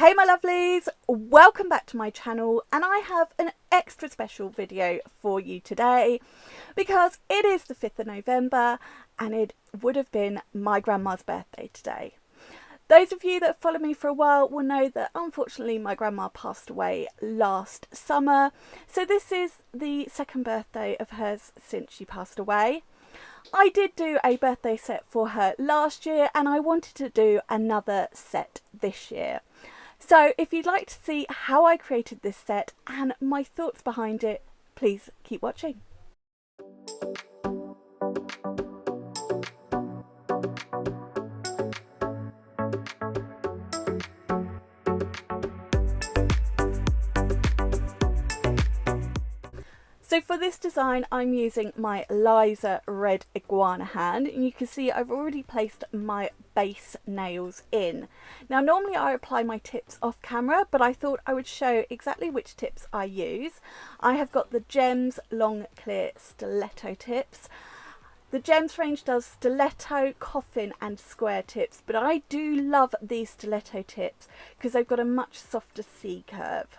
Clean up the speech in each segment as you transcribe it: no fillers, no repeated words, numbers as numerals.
Hey my lovelies, welcome back to my channel, and I have an extra special video for you today because it is the 5th of November and it would have been my grandma's birthday today. Those of you that follow me for a while will know that unfortunately my grandma passed away last summer, so this is the second birthday of hers since she passed away. I did do a birthday set for her last year and I wanted to do another set this year. So if you'd like to see how I created this set and my thoughts behind it, please keep watching. So for this design I'm using my Liza red iguana hand, and you can see I've already placed my base nails in. Now normally I apply my tips off camera, but I thought I would show exactly which tips I use. I have got the Gems long clear stiletto tips. The Gems range does stiletto, coffin and square tips, but I do love these stiletto tips because they've got a much softer C curve.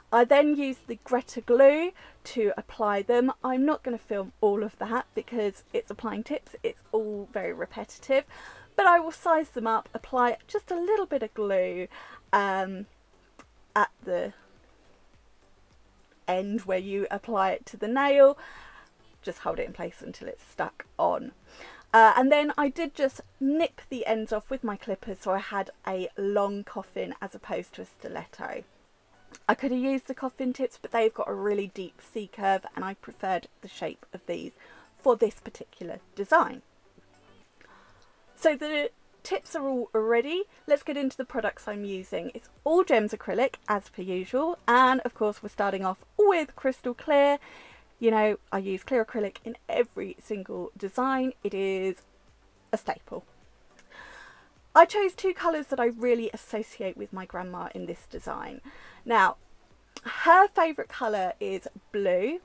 I then use the Greta glue to apply them. I'm not going to film all of that because it's applying tips, it's all very repetitive, but I will size them up, apply just a little bit of glue at the end where you apply it to the nail. Just hold it in place until it's stuck on. And then I did just nip the ends off with my clippers so I had a long coffin as opposed to a stiletto. I could have used the coffin tips, but they've got a really deep C curve and I preferred the shape of these for this particular design. So the tips are all ready. Let's get into the products I'm using. It's all Gems acrylic as per usual, and of course we're starting off with crystal clear. You know, I use clear acrylic in every single design. It is a staple. I chose two colours that I really associate with my grandma in this design. Now, her favourite colour is blue,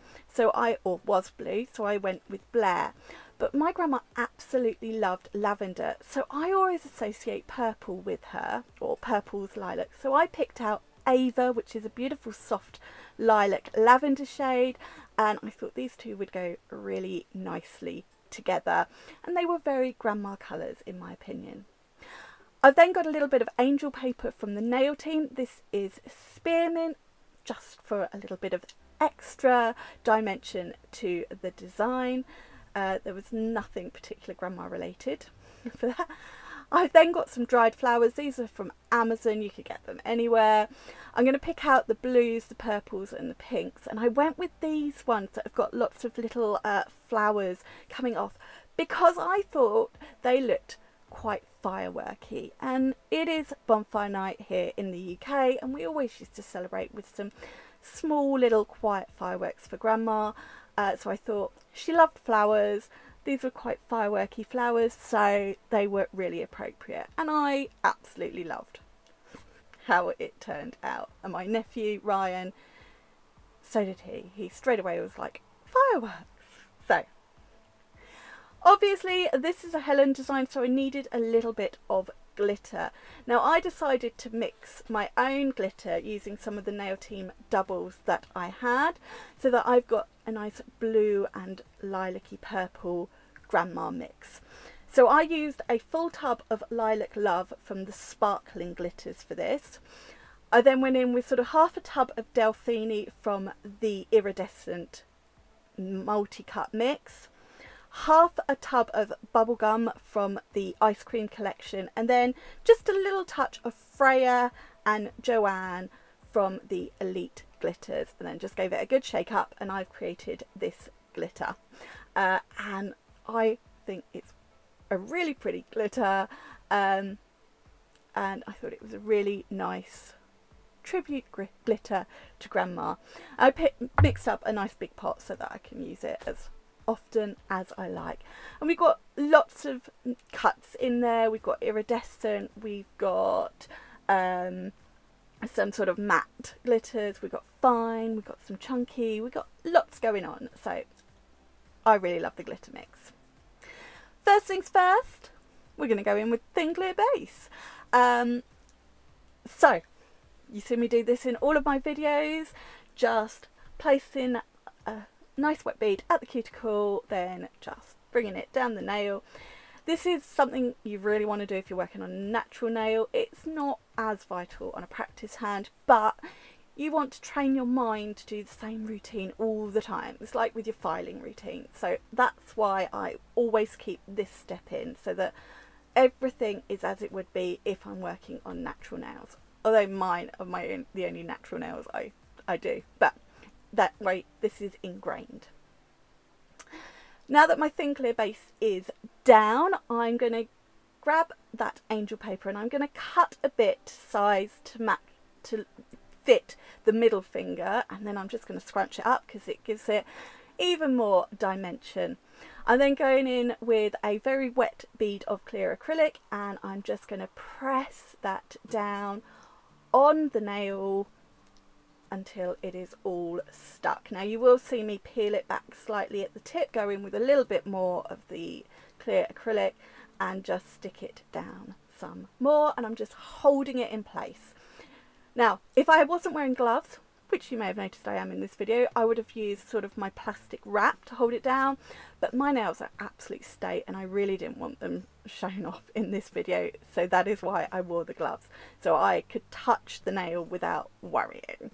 was blue, so I went with Blair. But my grandma absolutely loved lavender, so I always associate purple with her, or purple's lilac. So I picked out Ava, which is a beautiful soft lilac lavender shade, and I thought these two would go really nicely together, and they were very grandma colours in my opinion. I've then got a little bit of angel paper from the nail team. This is spearmint, just for a little bit of extra dimension to the design. There was nothing particular grandma related for that. I've then got some dried flowers. These are from Amazon, you could get them anywhere. I'm going to pick out the blues, the purples and the pinks, and I went with these ones that have got lots of little flowers coming off because I thought they looked quite fireworky, and it is bonfire night here in the UK and we always used to celebrate with some small little quiet fireworks for grandma, so I thought she loved flowers. These were quite fireworky flowers, so they were really appropriate, and I absolutely loved how it turned out. And my nephew Ryan, so did he straight away was like, fireworks. So obviously this is a Helen design, so I needed a little bit of glitter. Now I decided to mix my own glitter using some of the nail team doubles that I had, so that I've got a nice blue and lilac-y purple grandma mix. So I used a full tub of Lilac Love from the sparkling glitters for this. I then went in with sort of half a tub of Delphini from the iridescent multi-cut mix, half a tub of bubblegum from the ice cream collection, and then just a little touch of Freya and Joanne from the Elite glitters, and then just gave it a good shake up and I've created this glitter, and I think it's a really pretty glitter, and I thought it was a really nice tribute glitter to grandma. I mixed up a nice big pot so that I can use it as often as I like, and we've got lots of cuts in there. We've got iridescent, we've got some sort of matte glitters, we've got fine, we've got some chunky, we've got lots going on, so I really love the glitter mix. First things first, we're going to go in with thin clear base. So You see me do this in all of my videos, just placing a nice wet bead at the cuticle, then just bringing it down the nail. This is something you really want to do if you're working on a natural nail. It's not as vital on a practice hand, but you want to train your mind to do the same routine all the time. It's like with your filing routine. So that's why I always keep this step in, so that everything is as it would be if I'm working on natural nails. Although mine are the only natural nails I do. But that way, this is ingrained. Now that my thin clear base is down, I'm going to grab that angel paper and I'm going to cut a bit size to fit the middle finger, and then I'm just going to scrunch it up because it gives it even more dimension. I'm then going in with a very wet bead of clear acrylic, and I'm just going to press that down on the nail until it is all stuck. Now you will see me peel it back slightly at the tip, go in with a little bit more of the clear acrylic and just stick it down some more, and I'm just holding it in place. Now if I wasn't wearing gloves, which you may have noticed I am in this video, I would have used sort of my plastic wrap to hold it down, but my nails are absolute state and I really didn't want them shown off in this video, so that is why I wore the gloves, so I could touch the nail without worrying.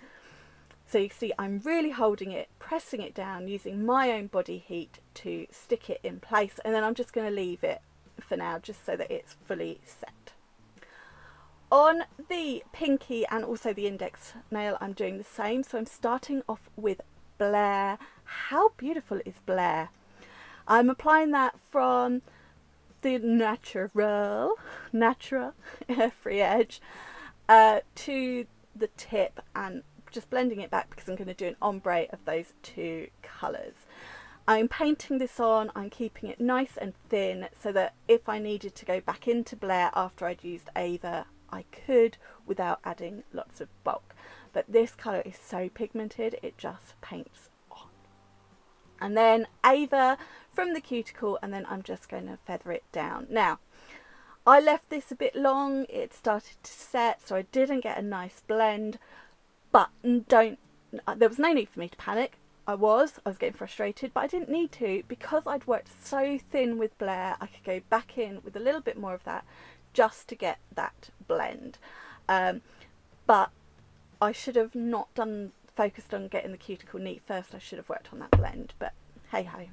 So you see I'm really holding it, pressing it down, using my own body heat to stick it in place, and then I'm just going to leave it for now just so that it's fully set. On the pinky and also the index nail I'm doing the same, so I'm starting off with Blair. How beautiful is Blair? I'm applying that from the natural free edge to the tip and just blending it back because I'm going to do an ombre of those two colours. I'm painting this on, I'm keeping it nice and thin so that if I needed to go back into Blair after I'd used Ava, I could without adding lots of bulk. But this colour is so pigmented, it just paints on. And then Ava from the cuticle, and then I'm just going to feather it down. Now, I left this a bit long, it started to set, so I didn't get a nice blend. But there was no need for me to panic. I was getting frustrated, but I didn't need to because I'd worked so thin with Blair. I could go back in with a little bit more of that just to get that blend. But I should have not focused on getting the cuticle neat first. I should have worked on that blend, but hey ho,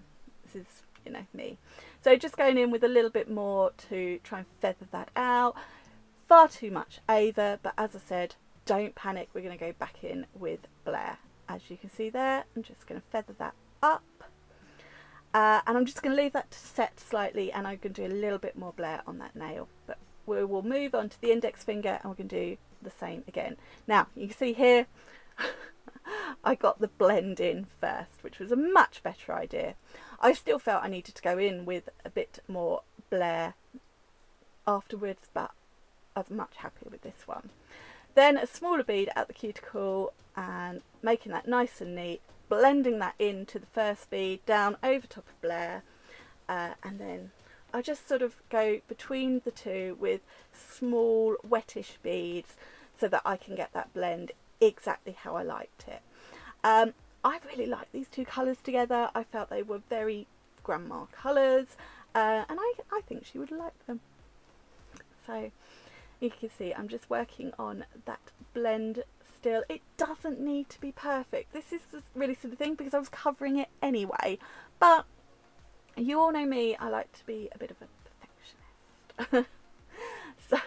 this is, you know, me. So just going in with a little bit more to try and feather that out. Far too much Ava, but as I said, don't panic, we're going to go back in with Blair. As you can see there, I'm just going to feather that up. And I'm just going to leave that to set slightly, and I'm going to do a little bit more Blair on that nail. But we will move on to the index finger and we're going to do the same again. Now, you can see here, I got the blend in first, which was a much better idea. I still felt I needed to go in with a bit more Blair afterwards, but I was much happier with this one. Then a smaller bead at the cuticle and making that nice and neat, blending that into the first bead down over top of Blair, and then I just sort of go between the two with small wettish beads so that I can get that blend exactly how I liked it. I really like these two colours together. I felt they were very grandma colours, and I think she would like them. So you can see I'm just working on that blend still. It doesn't need to be perfect. This is the really silly thing because I was covering it anyway, but you all know me, I like to be a bit of a perfectionist. So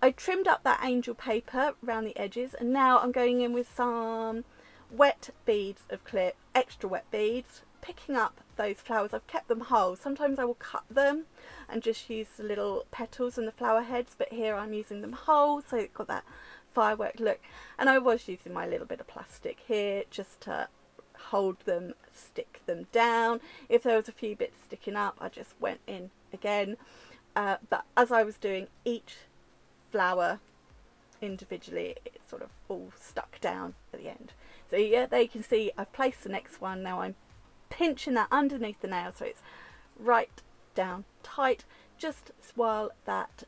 I trimmed up that angel paper around the edges, and now I'm going in with some wet beads of clear, extra wet beads, picking up those flowers. I've kept them whole. Sometimes I will cut them and just use the little petals and the flower heads, but here I'm using them whole, so it's got that firework look. And I was using my little bit of plastic here just to hold them, stick them down. If there was a few bits sticking up, I just went in again. But as I was doing each flower individually, it sort of all stuck down at the end. So yeah, there you can see I've placed the next one. Now I'm pinching that underneath the nail so it's right down tight, just while that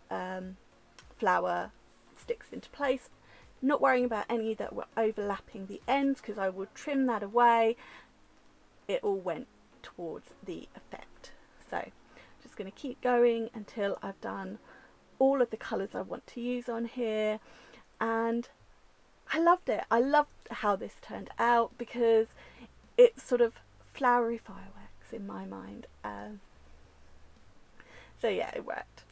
flower sticks into place. Not worrying about any that were overlapping the ends because I will trim that away. It all went towards the effect. So just going to keep going until I've done all of the colours I want to use on here, and I loved it. I loved how this turned out because it's sort of flowery fireworks in my mind. So yeah, it worked.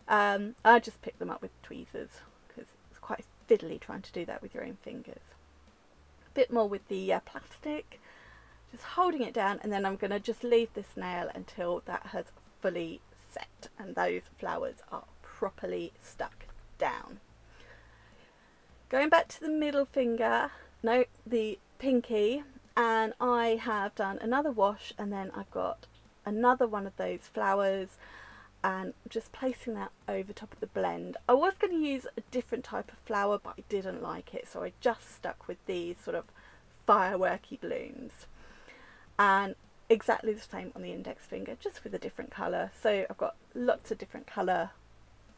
I just picked them up with tweezers because it's quite fiddly trying to do that with your own fingers. A bit more with the plastic, just holding it down, and then I'm going to just leave this nail until that has fully set and those flowers are properly stuck down. Going back to the middle finger, no, the pinky, and I have done another wash, and then I've got another one of those flowers and just placing that over top of the blend. I was going to use a different type of flower, but I didn't like it, so I just stuck with these sort of fireworky blooms. And exactly the same on the index finger, just with a different colour. So I've got lots of different colour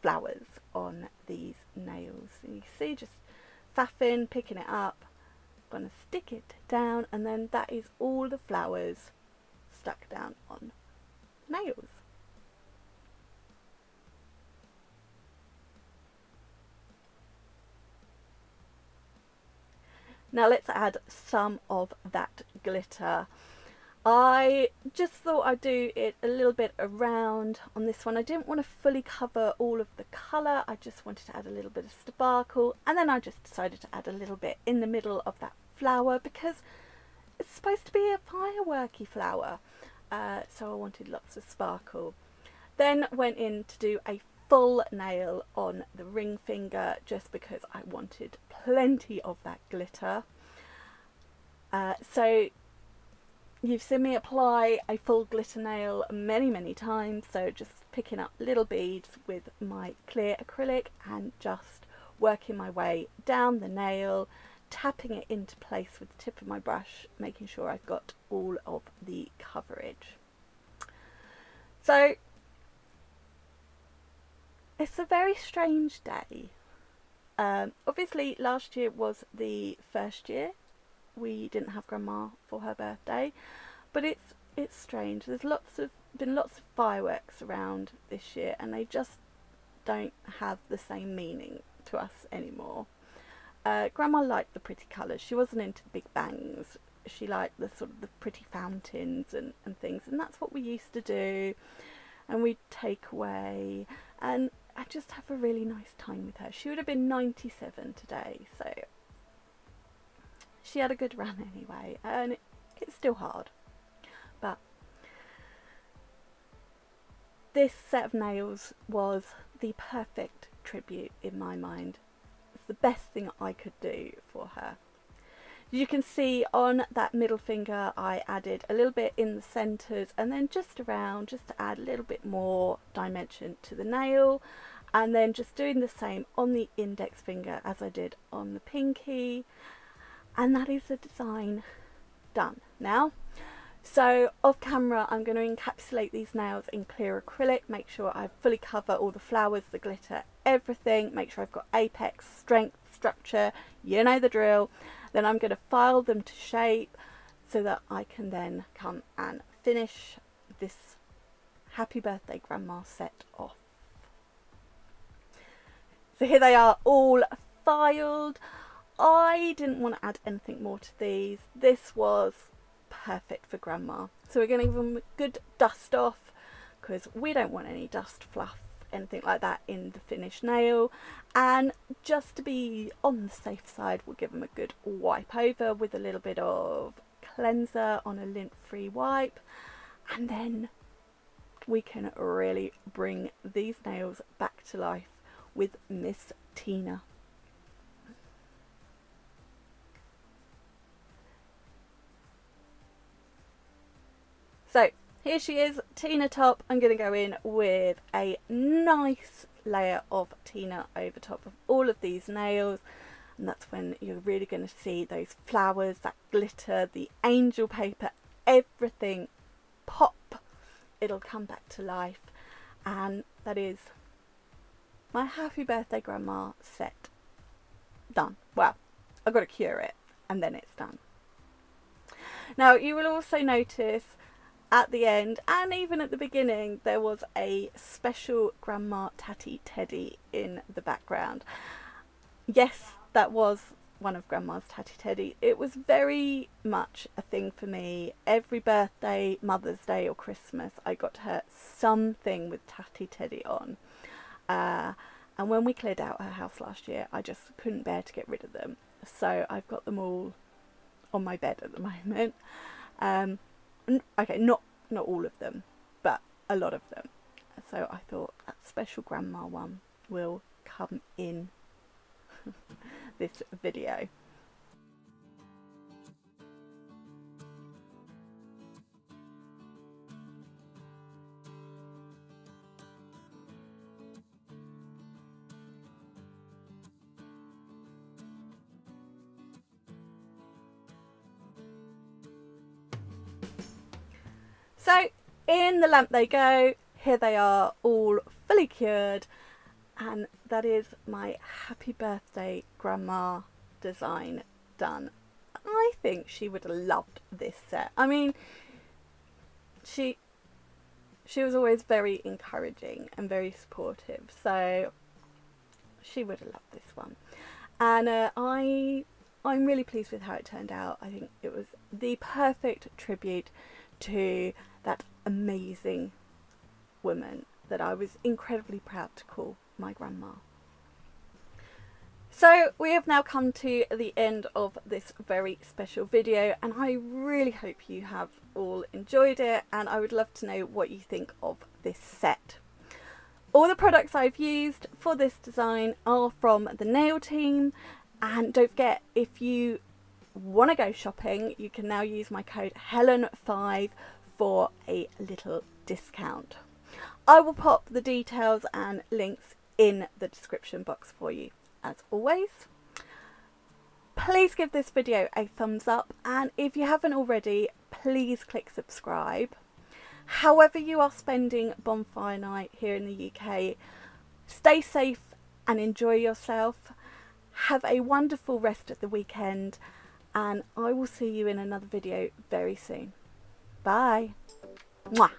flowers on these nails. And you can see, just faffing, picking it up, I'm going to stick it down, and then that is all the flowers stuck down on nails. Now let's add some of that glitter. I just thought I'd do it a little bit around on this one. I didn't want to fully cover all of the colour, I just wanted to add a little bit of sparkle, and then I just decided to add a little bit in the middle of that flower because it's supposed to be a fireworky flower, so I wanted lots of sparkle. Then went in to do a full nail on the ring finger just because I wanted plenty of that glitter. So you've seen me apply a full glitter nail many times, so just picking up little beads with my clear acrylic and just working my way down the nail, tapping it into place with the tip of my brush, making sure I've got all of the coverage. So it's a very strange day. Obviously last year was the first year we didn't have Grandma for her birthday, but it's strange. There's been lots of fireworks around this year, and they just don't have the same meaning to us anymore. Grandma liked the pretty colours. She wasn't into the big bangs. She liked the sort of the pretty fountains and things, and that's what we used to do. And we'd take away, and I just have a really nice time with her. She would have been 97 today, so she had a good run anyway, and it's still hard. But this set of nails was the perfect tribute in my mind. It's the best thing I could do for her. You can see on that middle finger I added a little bit in the centres and then just around, just to add a little bit more dimension to the nail, and then just doing the same on the index finger as I did on the pinky, and that is the design done now. So off camera I'm going to encapsulate these nails in clear acrylic, make sure I fully cover all the flowers, the glitter, everything, make sure I've got apex, strength, structure, you know the drill. Then I'm going to file them to shape so that I can then come and finish this Happy Birthday Grandma set off. So here they are, all filed. I didn't want to add anything more to these. This was perfect for Grandma. So we're going to give them a good dust off because we don't want any dust, fluff, anything like that in the finished nail. And just to be on the safe side, we'll give them a good wipe over with a little bit of cleanser on a lint-free wipe, and then we can really bring these nails back to life with Miss Tina. So here she is, Tina top. I'm going to go in with a nice layer of Tina over top of all of these nails, and that's when you're really going to see those flowers, that glitter, the angel paper, everything pop. It'll come back to life, and that is my Happy Birthday Grandma set done. Well, I've got to cure it and then it's done. Now you will also notice at the end and even at the beginning there was a special Grandma Tatty Teddy in the background. Yes, that was one of Grandma's Tatty Teddy. It was very much a thing for me. Every birthday, Mother's Day or Christmas I got her something with Tatty Teddy on. And when we cleared out her house last year, I just couldn't bear to get rid of them. So I've got them all on my bed at the moment. Okay, not all of them, but a lot of them. So I thought that special Grandma one will come in this video. So in the lamp they go. Here they are, all fully cured, and that is my Happy Birthday Grandma design done. I think she would have loved this set. I mean, she was always very encouraging and very supportive, so she would have loved this one. And I'm really pleased with how it turned out. I think it was the perfect tribute to that amazing woman that I was incredibly proud to call my grandma. So we have now come to the end of this very special video, and I really hope you have all enjoyed it, and I would love to know what you think of this set. All the products I've used for this design are from the nail team, and don't forget, if you want to go shopping, you can now use my code Helen5 for a little discount. I will pop the details and links in the description box for you. As always, please give this video a thumbs up, and if you haven't already, please click subscribe. However you are spending bonfire night here in the UK, stay safe and enjoy yourself. Have a wonderful rest of the weekend, and I will see you in another video very soon. Bye. Mwah.